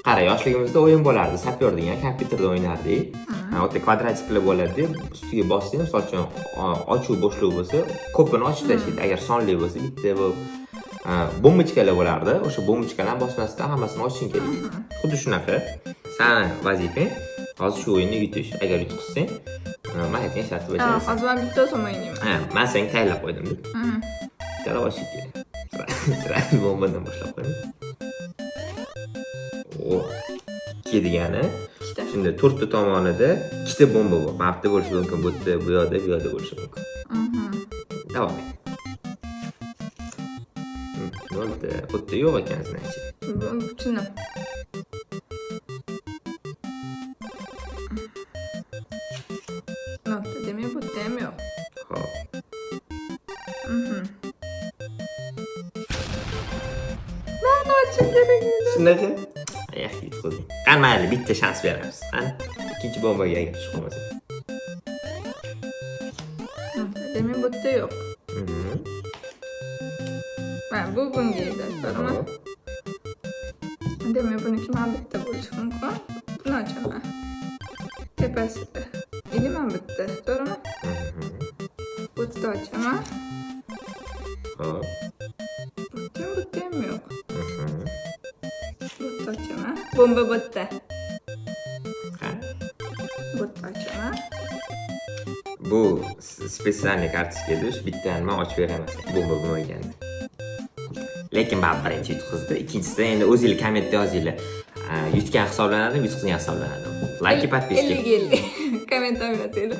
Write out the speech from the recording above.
Qara, yoshligimizda o'yin bo'lardi. Sapyor degan kompyuterda o'ynardik. O'ta kvadratliklar bo'ladi. Ustiga bossang, misol uchun, ochuv bo'shliq bo'lsa, ko'pini ochib tashlaydi. Agar sonli bo'lsa, bitta bombochkalar bo'lardi. O'sha bombochkalarni bosmasdan hammasini ochishing kerak. Xuddi shunaqa. Sani vazifang hozir shu o'yinni yutish. Agar yutqizsang, men aytgan shartni bajarasan. Hozir men bitta o'zim o'ynayman. Men senga tayinlab qo'ydim deb. Ikkala boshing kerak. Sira bombadan boshlab qo'ying. Ikki degani. Shunda to'rtta tomonida ikkita bomba bor. Bu yerda bo'lishi mumkin, bu yerda, bu yoqda bo'lishi mumkin. Davom et. Bo'ldi. Bu yerda yo'q ekan значит. Tushundim. Nokta demak, bu yerda ham yo'q. Xo'p. Men ochib kerak edi. Shunaqa? Yaxshi yutqazding. Qani mayli, bitta shans beramiz. Qani, ikkinchi bombaga agar chiqmasa. Demak, bu yerda yo'q. Bu bunga edi, to'g'rimi? Demak, buniki men bitta bo'lishi mumkin. Buni ochaman. Tepasida. Или men bitta, to'g'rimi? Bu yerda ochaman. Xo'p. Bu yerda ham yo'q. Bu yerda ochaman. Bomba bu yerda. Bu yerda ochaman. Bu spesialniy kartochka edi, bittani men ochib beraman. Bomba bo'lmaganda. Lekin baribir birinchi yutqizdi. Ikkinchisida endi o'zingizlar kommentda yozinglar. Yutgan hisoblanadimi, yutqizgan hisoblanadimi? Like, подписка. 50-50. Kommentar yozinglar.